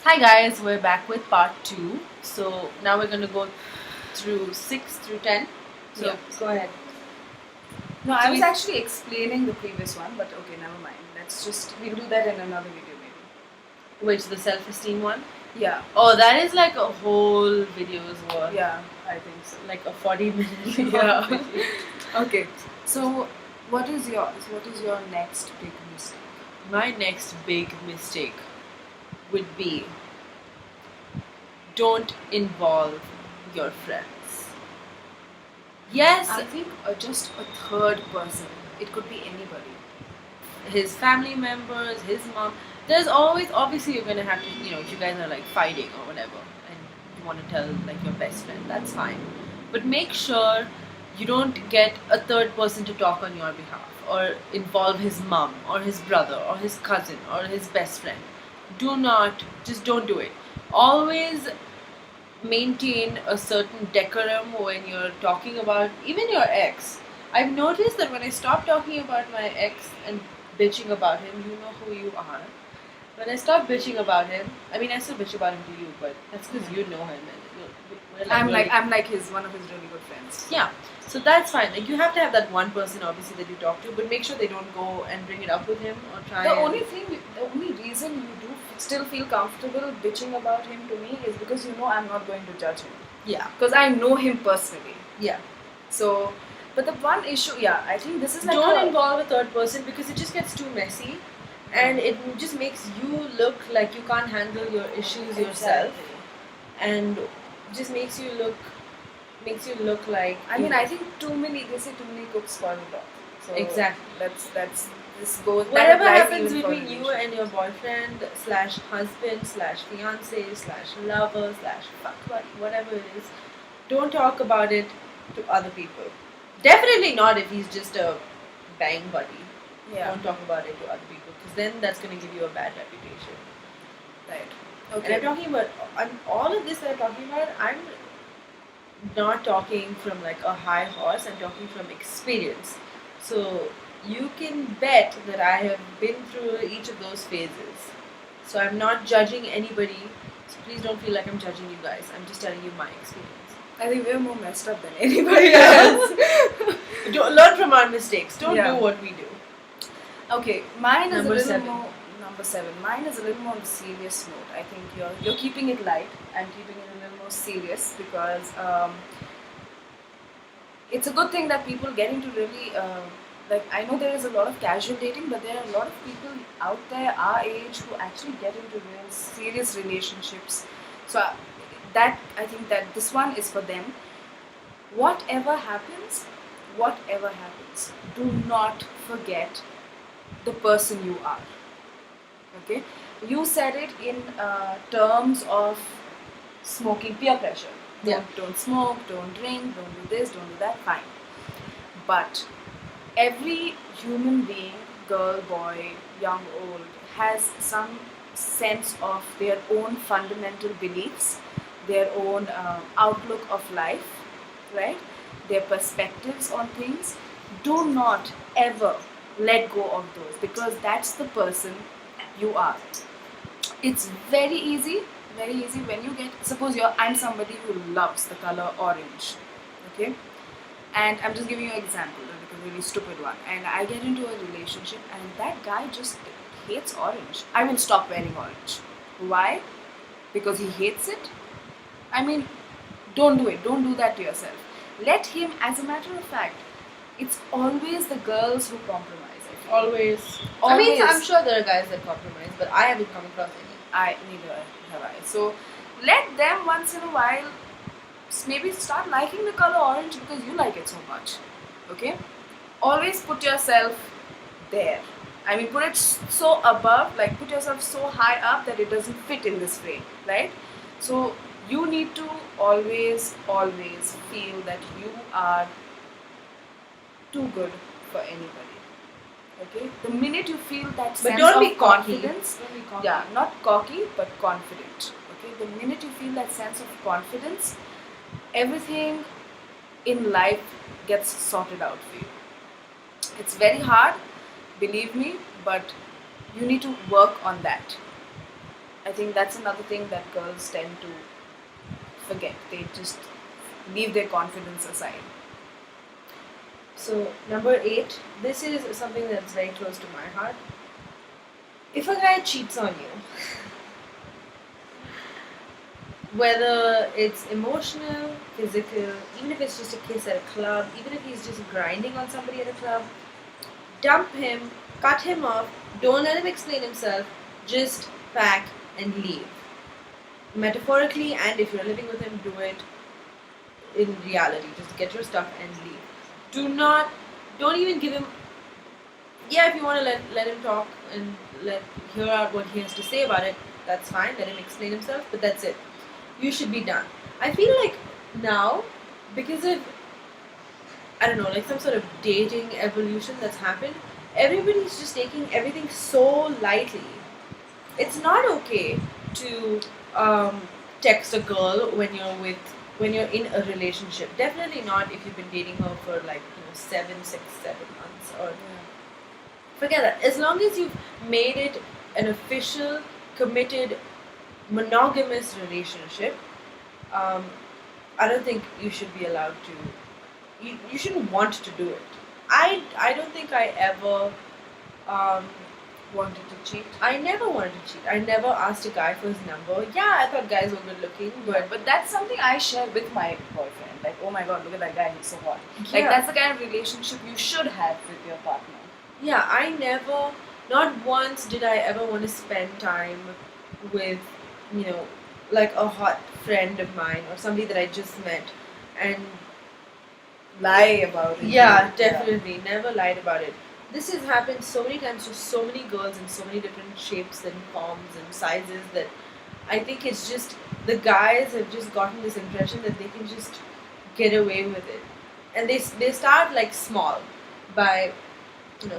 Hi guys, we're back with part 2. So now we're going to go through 6 through 10. So Yeah. go ahead. No, So I was we- actually explaining the previous one, but okay, never mind. We'll do that in another video maybe. Which the self-esteem one? Yeah, Oh, that is like a whole video's worth. yeah, I think so. Like a 40-minute Yeah. video. Okay, so what is your next big mistake? My next big mistake would be don't involve your friends. Yes, I think just a third person. It could be anybody. his family members, his mom. There's always, obviously, you're gonna have to, if you guys are like fighting or whatever, and you want to tell like your best friend, that's fine. But make sure you don't get a third person to talk on your behalf or involve his mom or his brother or his cousin or his best friend. Just don't do it. Always maintain a certain decorum when you're talking about even your ex. I've noticed that when I stop talking about my ex and bitching about him, you know who you are. When I stop bitching about him, I mean I still bitch about him to you, but that's because you know him and we're I'm like one of his really good friends. yeah. So that's fine. Like you have to have that one person obviously that you talk to, but make sure they don't go and bring it up with him or try. The only reason you do still feel comfortable bitching about him to me is because you know I'm not going to judge him. Yeah. Because I know him personally. Yeah. So, but the one issue, yeah, I think this is like Don't involve a third person because it just gets too messy, and it just makes you look like you can't handle your issues yourself, and just makes you look like. I mean, I think too many cooks spoil the broth. So Exactly. That's this goes. Whatever that applies happens even for between you relationship. and your boyfriend slash husband slash fiance slash lover slash fuck buddy, whatever it is, don't talk about it to other people. Definitely not if he's just a bang buddy. Yeah. Don't talk about it to other people because then that's going to give you a bad reputation. Right. And Okay. I'm talking about all of this that I'm talking about. I'm not talking from like a high horse. I'm talking from experience. So you can bet that I have been through each of those phases. So I'm not judging anybody. So please don't feel like I'm judging you guys. I'm just telling you my experience. I think we're more messed up than anybody else. Don't learn from our mistakes. Don't Yeah. do what we do. Okay, mine is Number a little 7. more. Number 7. Mine is a little more on the serious note. I think you're keeping it light. I'm keeping it a little more serious because it's a good thing that people get into really like I know there is a lot of casual dating, but there are a lot of people out there our age who actually get into real serious relationships. So that I think that this one is for them. Whatever happens, do not forget the person you are. Okay, you said it in terms of smoking, peer pressure. Yeah. Don't smoke, don't drink, don't do this, don't do that. Fine, but every human being, girl, boy, young, old, has some sense of their own fundamental beliefs, their own outlook of life, right? Their perspectives on things. Do not ever let go of those because that's the person you are. It's very easy when you get, suppose I'm somebody who loves the color orange, okay? And I'm just giving you an example, like a really stupid one. And I get into a relationship, and that guy just hates orange. I will stop wearing orange. Why? Because he hates it? I mean, don't do it. Don't do that to yourself. Let him, as a matter of fact, it's always the girls who compromise. I feel. Always. I mean, Always. I'm sure there are guys that compromise, but I haven't come across any. Neither have I. So let them once in a while maybe start liking the color orange because you like it so much. Okay? Always put yourself there. I mean, put it so above, like put yourself so high up that it doesn't fit in this frame, right? So you need to always feel that you are too good for anybody. Okay? The minute you feel that sense don't of be cocky. confidence, Don't be cocky. yeah, not cocky but confident. Okay? The minute you feel that sense of confidence, everything in life gets sorted out for you. It's very hard, believe me, but you need to work on that. I think that's another thing that girls tend to forget. They just leave their confidence aside. So, number 8, this is something that's very close to my heart. If a guy cheats on you, whether it's emotional, physical, even if it's just a kiss at a club, even if he's just grinding on somebody at a club, dump him, cut him off, don't let him explain himself, just pack and leave. Metaphorically, and if you're living with him, do it in reality. Just get your stuff and leave. Don't even give him. Yeah, if you want to let him talk and hear out what he has to say about it, that's fine. Let him explain himself, but that's it. You should be done. I feel like now, because of, I don't know, like some sort of dating evolution that's happened, everybody's just taking everything so lightly. It's not okay to text a girl when you're in a relationship. Definitely not if you've been dating her for like 7 6 7 months or forget that. As long as you've made it an official, committed, monogamous relationship, I don't think you should be allowed to. You shouldn't want to do it. I don't think I ever Wanted to cheat. I never wanted to cheat. I never asked a guy for his number. Yeah, I thought guys were good looking, But that's something I share with my boyfriend. Like, oh my god, look at that guy, he's so hot. Like, Yeah. that's the kind of relationship you should have with your partner. yeah, I never, not once did I ever want to spend time with, like a hot friend of mine or somebody that I just met, and Lie about it. yeah, definitely never lied about it. This has happened so many times to so many girls in so many different shapes and forms and sizes that I think it's just the guys have just gotten this impression that they can just get away with it, and they start like small by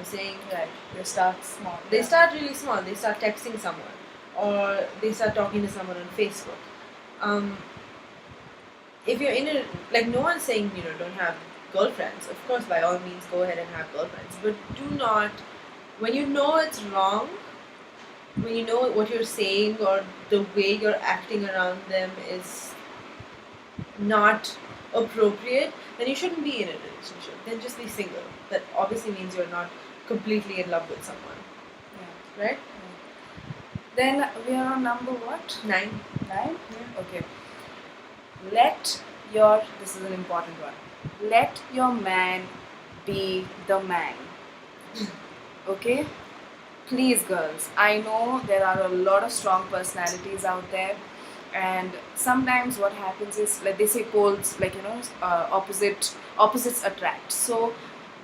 saying Right. You start small. they start really small. They start texting someone, or they start talking to someone on Facebook. If you're in a like, no one's saying don't have girlfriends. Of course, by all means, go ahead and have girlfriends, but do not, when you know it's wrong, when you know what you're saying or the way you're acting around them is not appropriate, then you shouldn't be in a relationship. Then just be single. That obviously means you're not completely in love with someone, Yeah. right? Then we are on number what? 9. 9? Yeah. Okay. This is an important one. Let your man be the man. Okay? Please, girls. I know there are a lot of strong personalities out there, and sometimes what happens is, like they say, poles, like opposites attract. So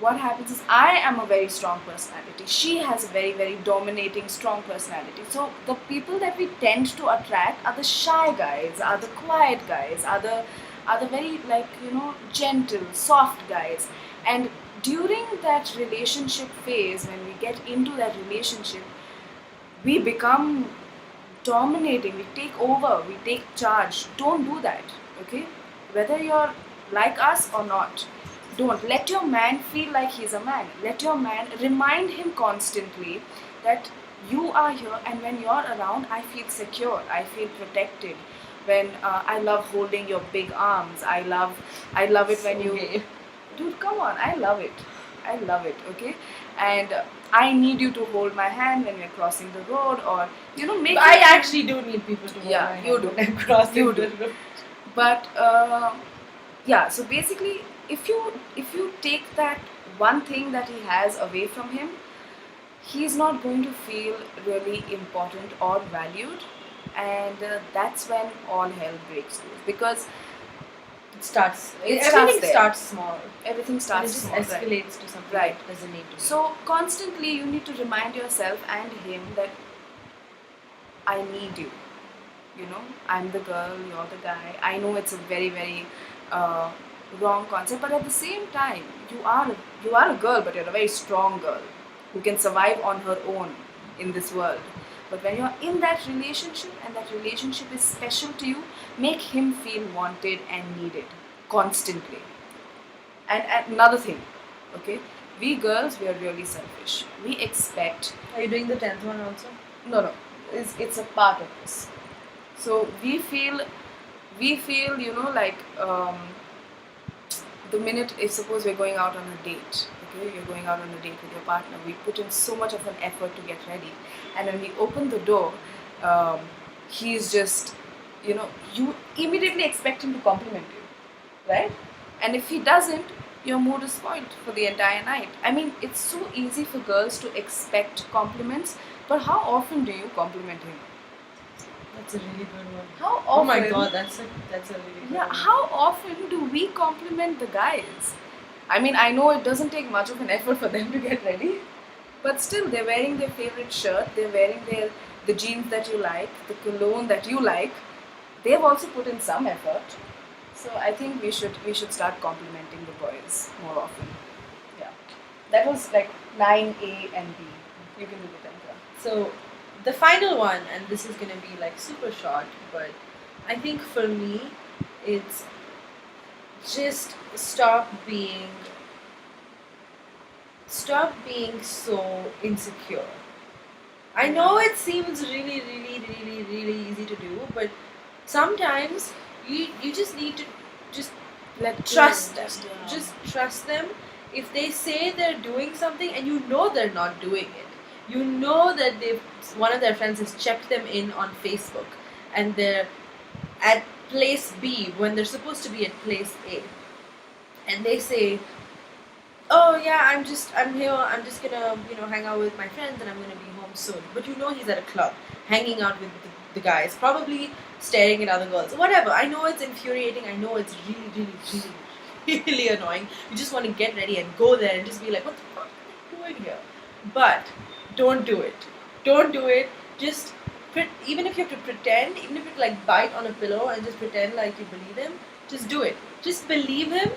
what happens is, I am a very strong personality. She has a very, very dominating, strong personality. So the people that we tend to attract are the shy guys, are the quiet guys, are the very, gentle, soft guys. And during that relationship phase, when we get into that relationship, we become dominating, we take over, we take charge. Don't do that, okay? Whether you're like us or not, don't. Let your man feel like he's a man. Let your man, remind him constantly that you are here, and when you're around, I feel secure, I feel protected. When I love holding your big arms, I love it when you, Okay. dude, come on, I love it, okay? And I need you to hold my hand when we're crossing the road, or make But I it- actually do need people to hold Yeah, my hand you do. when I'm crossing You the do. road. But yeah, so basically, if you take that one thing that he has away from him, he's not going to feel really important or valued, and that's when all hell breaks loose, because It starts. It Everything starts there. starts small. everything And it starts just small, right? escalates to something Right. that doesn't need to be. So constantly you need to remind yourself and him that I need you. I'm the girl, you're the guy. I know it's a very, very wrong concept, but at the same time, you are a girl, but you're a very strong girl who can survive on her own in this world. But when you're in that relationship, and that relationship is special to you, make him feel wanted and needed constantly. And another thing, okay, we girls, we are really selfish. We expect, Are you doing the 10th one also? no, it's a part of us. So we feel like the minute, if suppose we're going out on a date, okay, you're going out on a date with your partner, we put in so much of an effort to get ready, and when we open the door, he's just, you immediately expect him to compliment you, right? And if he doesn't, your mood is spoiled for the entire night. I mean, it's so easy for girls to expect compliments, but how often do you compliment him? That's a really good one. How often? Oh my god, that's a really good Yeah, one. how often do we compliment the guys? I mean, I know it doesn't take much of an effort for them to get ready, but still, they're wearing their favorite shirt, they're wearing the jeans that you like, the cologne that you like. They've also put in some effort. So I think we should start complimenting the boys more often. Yeah, that was like 9A and B. You can do the 10th one. So, the final one, and this is gonna be like super short, but I think for me, it's just stop being so insecure. I know it seems really, really, really, really easy to do, but sometimes you just need to just Let trust them. Yeah. Just trust them. If they say they're doing something and you know they're not doing it, you know that one of their friends has checked them in on Facebook and they're at place B when they're supposed to be at place A, and they say, "Oh yeah, I'm here. I'm just gonna hang out with my friends and I'm gonna be home soon." But you know he's at a club, hanging out with the guys, probably staring at other girls. Whatever. I know it's infuriating. I know it's really, really, really, really annoying. You just want to get ready and go there and just be like, "What the fuck are you doing here?" But don't do it. Don't do it. Just even if you have to pretend, even if you like bite on a pillow and just pretend like you believe him, just do it. Just believe him.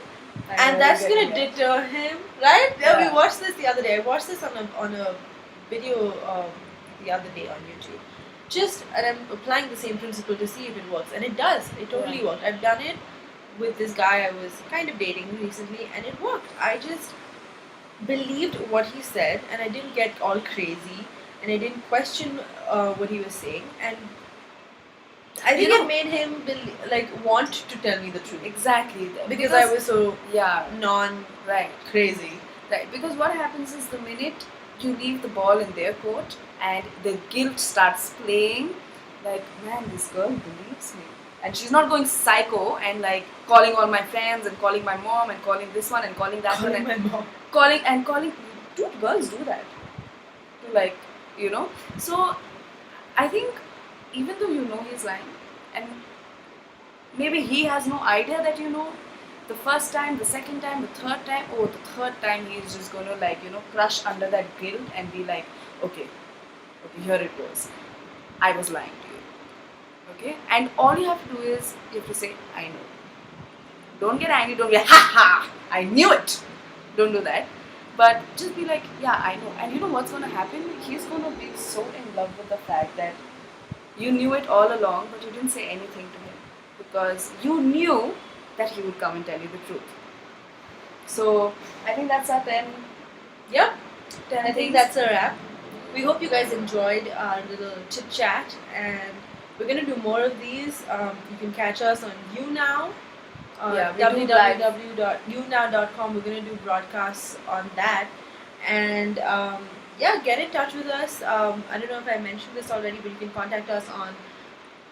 And that's gonna deter him, right? Yeah. We watched this the other day. I watched this on a video the other day on YouTube. And I'm applying the same principle to see if it works, and it does. It totally worked. I've done it with this guy I was kind of dating recently, and it worked. I just believed what he said, and I didn't get all crazy, and I didn't question what he was saying, and I think it made him want to tell me the truth. Exactly. Because I was so right. crazy. Right. Because what happens is the minute you leave the ball in their court and the guilt starts playing, like, man, this girl believes me. And she's not going psycho and like calling all my friends and calling my mom and calling this one and calling that one and my mom. calling. Dude, girls do that. So I think even though you know he's lying, and maybe he has no idea that the first time, the second time, the third time he's just going to crush under that guilt and be like, okay, here it goes. I was lying to you. Okay? And all you have to do is, you have to say, I know. Don't get angry, don't get, ha ha, I knew it. Don't do that. But just be like, yeah, I know. And you know what's going to happen? He's going to be so in love with the fact that you knew it all along, but you didn't say anything to him. Because you knew that he would come and tell you the truth. So, I think that's our 10. Yep. 10 I think things. that's a wrap. We hope you guys enjoyed our little chit chat, and we're gonna do more of these. You can catch us on YouNow. www.younow.com. We're gonna do broadcasts on that, and get in touch with us. I don't know if I mentioned this already, but you can contact us on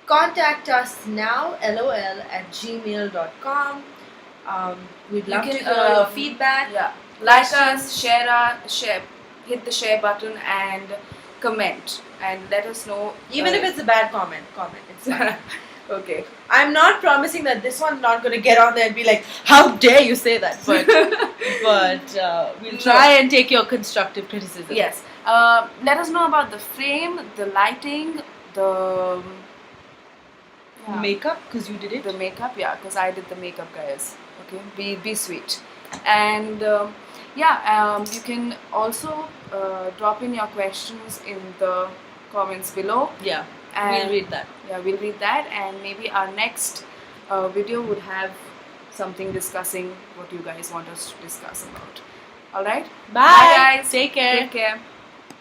contactusnow@gmail.com. We'd love to hear your feedback. Yeah. Like us, share, hit the share button and comment and let us know. Even if it's a bad comment. It's fine. Okay. I'm not promising that this one's not going to get on there and be like, how dare you say that? But we'll try and take your constructive criticism. Yes. Let us know about the frame, the lighting, the makeup, because you did it. The makeup, yeah, because I did the makeup, guys. Okay, be sweet. And you can also drop in your questions in the comments below. Yeah, and we'll read that. Yeah, we'll read that, and maybe our next video would have something discussing what you guys want us to discuss about. Alright? Bye guys. Take care. Take care.